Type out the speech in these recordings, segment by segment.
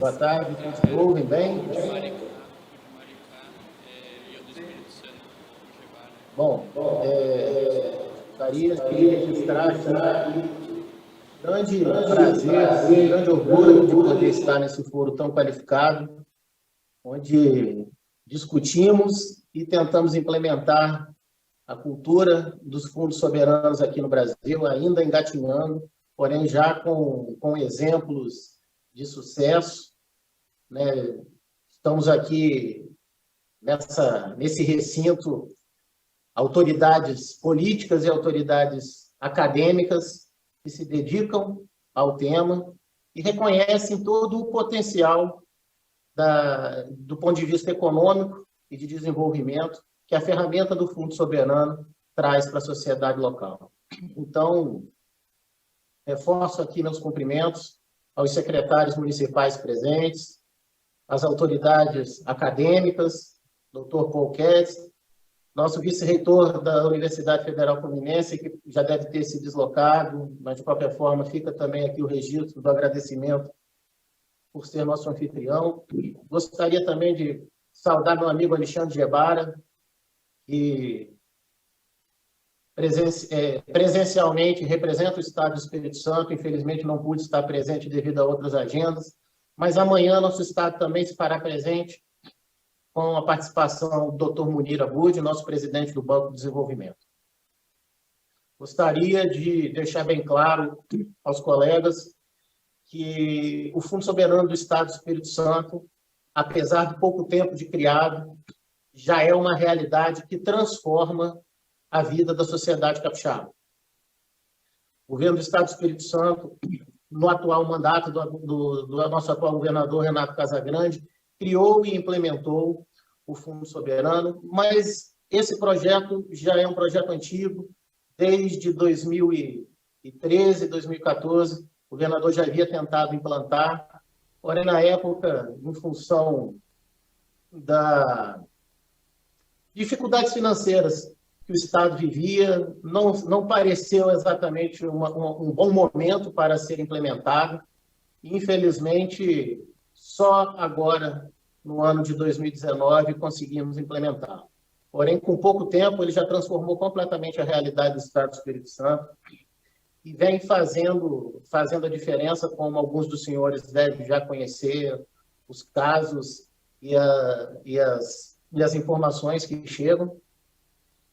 Boa tarde, todos me ouvem bem? Bom, gostaria de registrar aqui grande prazer, grande orgulho de poder estar nesse foro tão qualificado, onde discutimos e tentamos implementar a cultura dos fundos soberanos aqui no Brasil, ainda engatinhando, porém já com exemplos de sucesso, né? Estamos aqui nesse recinto, autoridades políticas e autoridades acadêmicas que se dedicam ao tema e reconhecem todo o potencial do ponto de vista econômico e de desenvolvimento que a ferramenta do Fundo Soberano traz para a sociedade local. Então, reforço aqui meus cumprimentos aos secretários municipais presentes, às autoridades acadêmicas, Dr. Paul Ketz, nosso vice-reitor da Universidade Federal Fluminense, que já deve ter se deslocado, mas, de qualquer forma, fica também aqui o registro do agradecimento por ser nosso anfitrião. Gostaria também de saudar meu amigo Alexandre Gebara, que presencialmente representa o Estado do Espírito Santo. Infelizmente, não pude estar presente devido a outras agendas, mas amanhã nosso Estado também se fará presente com a participação do Dr. Munir Abud, nosso presidente do Banco de Desenvolvimento. Gostaria de deixar bem claro aos colegas que o Fundo Soberano do Estado do Espírito Santo, apesar de pouco tempo de criado, já é uma realidade que transforma a vida da sociedade capixaba. O governo do Estado do Espírito Santo, no atual mandato do nosso atual governador, Renato Casagrande, criou e implementou o Fundo Soberano, mas esse projeto já é um projeto antigo. Desde 2013, 2014, o governador já havia tentado implantar, porém, na época, em função das dificuldades financeiras que o Estado vivia, não pareceu exatamente um bom momento para ser implementado. Infelizmente, só agora, no ano de 2019, conseguimos implementar. Porém, com pouco tempo, ele já transformou completamente a realidade do Estado do Espírito Santo e vem fazendo a diferença, como alguns dos senhores devem já conhecer, os casos e as informações que chegam.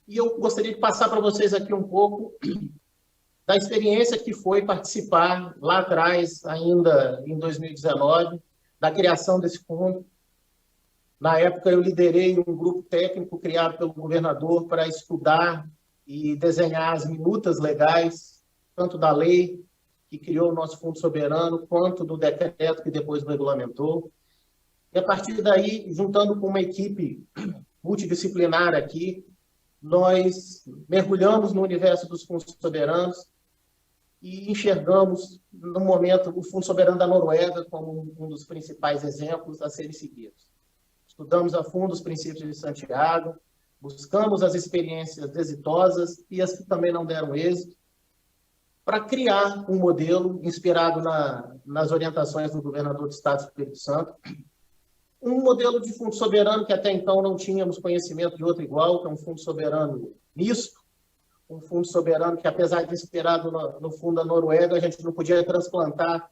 E eu gostaria de passar para vocês aqui um pouco da experiência que foi participar lá atrás, ainda em 2019, da criação desse fundo. Na época, eu liderei um grupo técnico criado pelo governador para estudar e desenhar as minutas legais, tanto da lei que criou o nosso Fundo Soberano, quanto do decreto que depois regulamentou. E, a partir daí, juntando com uma equipe multidisciplinar aqui, nós mergulhamos no universo dos fundos soberanos e enxergamos, no momento, o Fundo Soberano da Noruega como um dos principais exemplos a serem seguidos. Estudamos a fundo os princípios de Santiago, buscamos as experiências exitosas e as que também não deram êxito, para criar um modelo inspirado nas orientações do governador do Estado do Espírito Santo, um modelo de fundo soberano que até então não tínhamos conhecimento de outro igual, que é um fundo soberano misto, um fundo soberano que, apesar de inspirado no fundo da Noruega, a gente não podia transplantar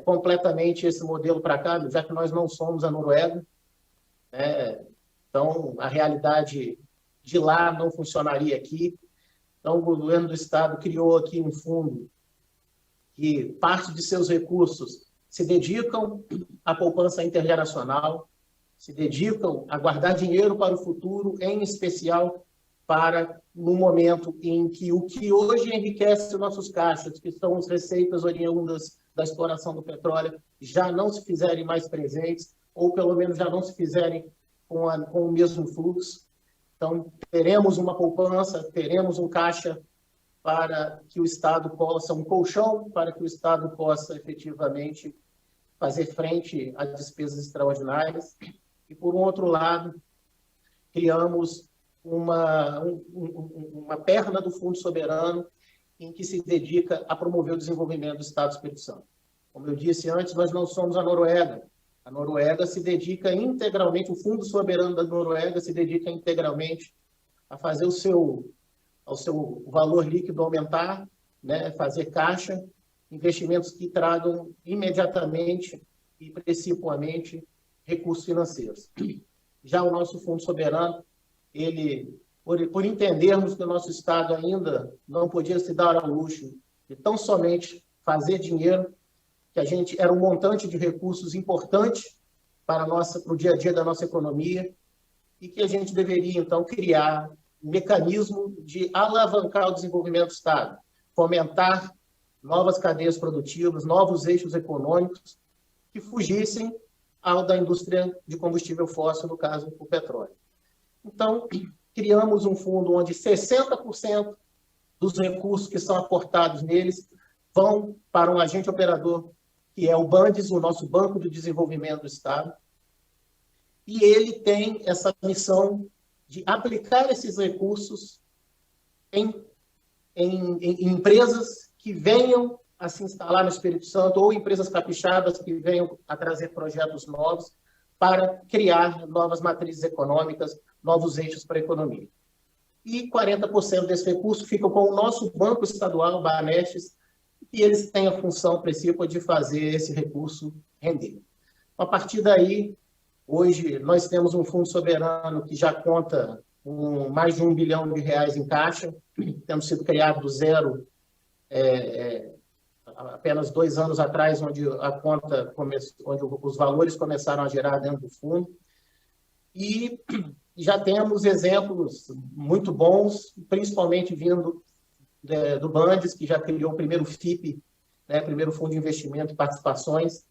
completamente esse modelo para cá, já que nós não somos a Noruega. Então, a realidade de lá não funcionaria aqui. Então, o governo do Estado criou aqui um fundo que parte de seus recursos se dedicam à poupança intergeracional, se dedicam a guardar dinheiro para o futuro, em especial para no momento em que o que hoje enriquece os nossos caixas, que são as receitas oriundas da exploração do petróleo, já não se fizerem mais presentes, ou pelo menos já não se fizerem com o mesmo fluxo. Então, teremos uma poupança, teremos um caixa para que o Estado possa, um colchão para que o Estado possa efetivamente fazer frente a despesas extraordinárias. E, por um outro lado, criamos uma perna do Fundo Soberano em que se dedica a promover o desenvolvimento do Estado do Espírito Santo, Como eu disse antes, nós não somos a Noruega. A Noruega se dedica integralmente, o Fundo Soberano da Noruega se dedica integralmente a fazer o seu valor líquido aumentar, né, fazer caixa, investimentos que tragam imediatamente e principalmente recursos financeiros. Já o nosso Fundo Soberano, ele, por entendermos que o nosso Estado ainda não podia se dar ao luxo de tão somente fazer dinheiro, que a gente era um montante de recursos importante para o dia a dia da nossa economia, e que a gente deveria, então, criar um mecanismo de alavancar o desenvolvimento do Estado, fomentar novas cadeias produtivas, novos eixos econômicos que fugissem ao da indústria de combustível fóssil, no caso, o petróleo. Então, criamos um fundo onde 60% dos recursos que são aportados neles vão para um agente operador, que é o BANDES, o nosso Banco de Desenvolvimento do Estado, e ele tem essa missão de aplicar esses recursos em empresas que venham a se instalar no Espírito Santo ou empresas capixabas que venham a trazer projetos novos para criar novas matrizes econômicas, novos eixos para a economia. E 40% desse recurso fica com o nosso Banco Estadual, o Banestes, e eles têm a função principal de fazer esse recurso render. A partir daí, hoje, nós temos um fundo soberano que já conta com mais de R$1 bilhão em caixa. Temos sido criado do zero apenas 2 anos atrás, onde a conta onde os valores começaram a gerar dentro do fundo. E já temos exemplos muito bons, principalmente vindo do Bandes, que já criou o primeiro FIP, né, primeiro Fundo de Investimento e Participações,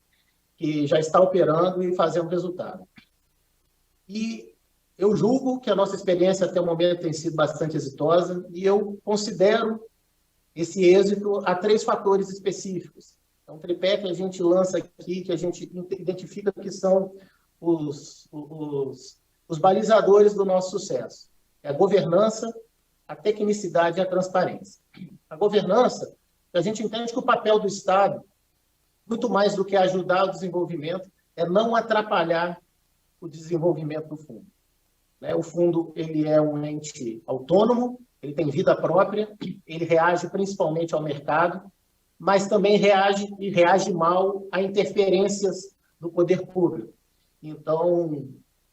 que já está operando e fazendo resultado. E eu julgo que a nossa experiência até o momento tem sido bastante exitosa, e eu considero esse êxito a 3 fatores específicos. Então, o tripé que a gente lança aqui, que a gente identifica que são os balizadores do nosso sucesso. É a governança, a tecnicidade e a transparência. A governança, a gente entende que o papel do Estado, muito mais do que ajudar o desenvolvimento, é não atrapalhar o desenvolvimento do fundo. O fundo, ele é um ente autônomo, ele tem vida própria, ele reage principalmente ao mercado, mas também reage mal a interferências do poder público. Então,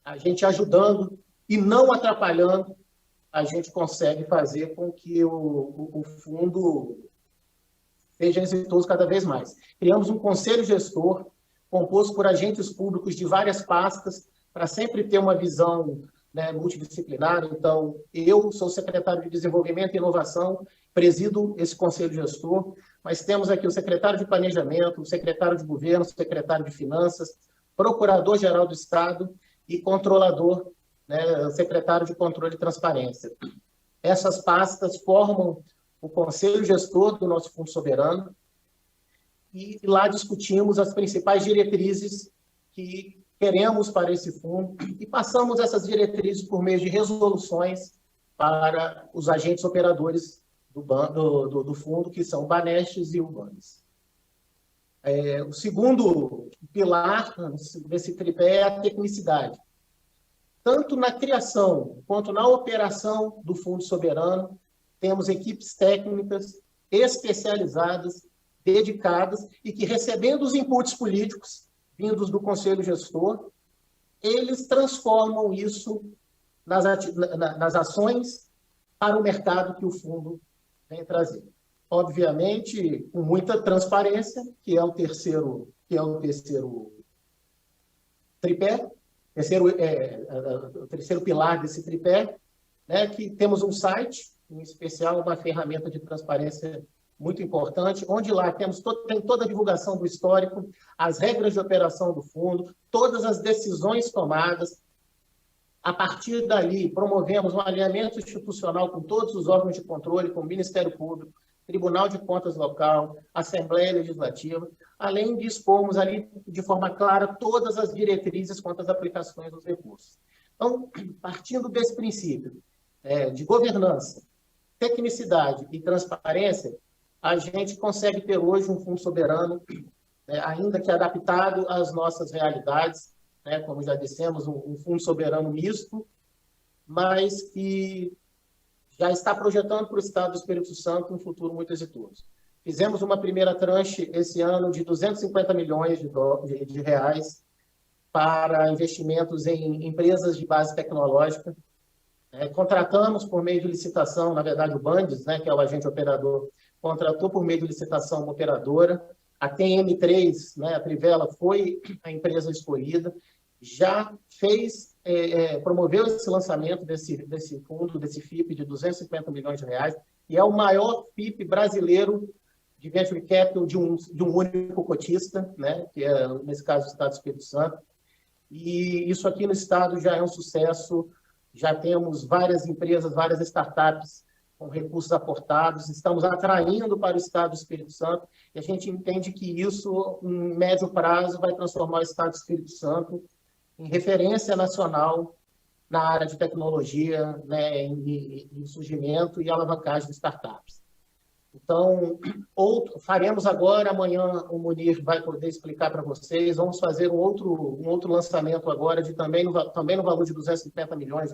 a gente ajudando e não atrapalhando, a gente consegue fazer com que o fundo seja exitoso cada vez mais. Criamos um conselho gestor, composto por agentes públicos de várias pastas, para sempre ter uma visão, né, multidisciplinar. Então, eu sou secretário de Desenvolvimento e Inovação, presido esse conselho gestor, mas temos aqui o secretário de Planejamento, o secretário de Governo, o secretário de Finanças, procurador-geral do Estado e controlador, né, secretário de Controle e Transparência. Essas pastas formam o conselho gestor do nosso Fundo Soberano, e lá discutimos as principais diretrizes que queremos para esse fundo, e passamos essas diretrizes por meio de resoluções para os agentes operadores do fundo, que são o Banestes e o Bandes. O segundo pilar desse tripé é a tecnicidade. Tanto na criação quanto na operação do Fundo Soberano, temos equipes técnicas especializadas, dedicadas, e que, recebendo os inputs políticos vindos do Conselho Gestor, eles transformam isso nas ações para o mercado que o fundo vem trazer. Obviamente, com muita transparência, que é o terceiro tripé, o terceiro pilar desse tripé, né, que temos um site, em especial uma ferramenta de transparência muito importante, onde lá tem toda a divulgação do histórico, as regras de operação do fundo, todas as decisões tomadas. A partir dali, promovemos um alinhamento institucional com todos os órgãos de controle, com o Ministério Público, Tribunal de Contas Local, Assembleia Legislativa, além de expormos ali de forma clara todas as diretrizes quanto às aplicações dos recursos. Então, partindo desse princípio de governança, tecnicidade e transparência, a gente consegue ter hoje um fundo soberano ainda que adaptado às nossas realidades, né, como já dissemos, um fundo soberano misto, mas que já está projetando para o Estado do Espírito Santo um futuro muito exitoso. Fizemos uma primeira tranche esse ano de 250 milhões de reais para investimentos em empresas de base tecnológica. Contratamos por meio de licitação, na verdade o Bandes, né, que é o agente operador, contratou por meio de licitação uma operadora. A TM3, né, a Trivela, foi a empresa escolhida, já fez, promoveu esse lançamento desse fundo, desse FIP de 250 milhões de reais, e é o maior FIP brasileiro de venture capital de um único cotista, né, que é, nesse caso, o Estado do Espírito Santo. E isso aqui no Estado já é um sucesso, já temos várias empresas, várias startups com recursos aportados, estamos atraindo para o Estado do Espírito Santo, e a gente entende que isso, em médio prazo, vai transformar o Estado do Espírito Santo em referência nacional na área de tecnologia, né, em surgimento e alavancagem de startups. Então, faremos agora, amanhã o Munir vai poder explicar para vocês, vamos fazer um outro lançamento agora, também no valor de 250 milhões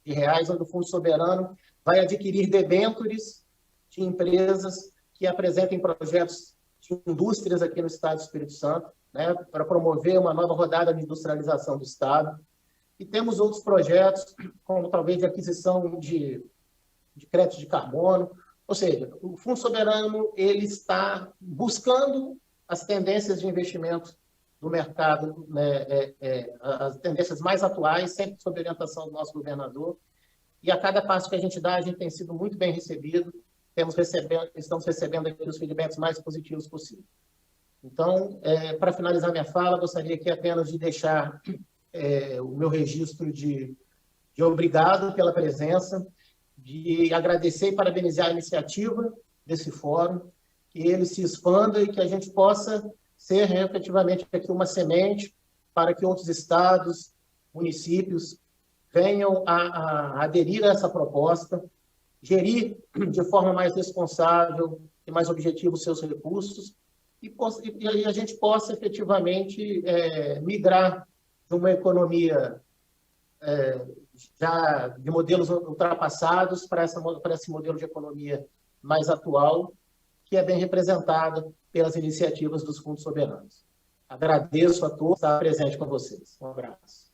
de reais, onde o Fundo Soberano vai adquirir debêntures de empresas que apresentem projetos de indústrias aqui no Estado do Espírito Santo, né, para promover uma nova rodada de industrialização do Estado. E temos outros projetos, como talvez de aquisição de créditos de carbono. Ou seja, o Fundo Soberano ele está buscando as tendências de investimento do mercado, né, as tendências mais atuais, sempre sob orientação do nosso governador. E a cada passo que a gente dá, a gente tem sido muito bem recebido, estamos recebendo aqui os feedbacks mais positivos possíveis. Então, para finalizar minha fala, gostaria aqui apenas de deixar o meu registro de obrigado pela presença, de agradecer e parabenizar a iniciativa desse fórum, que ele se expanda e que a gente possa ser efetivamente aqui uma semente para que outros estados, municípios venham a aderir a essa proposta, gerir de forma mais responsável e mais objetiva os seus recursos e a gente possa efetivamente migrar de uma economia já de modelos ultrapassados para esse modelo de economia mais atual, que é bem representado pelas iniciativas dos fundos soberanos. Agradeço a todos estar presente com vocês. Um abraço.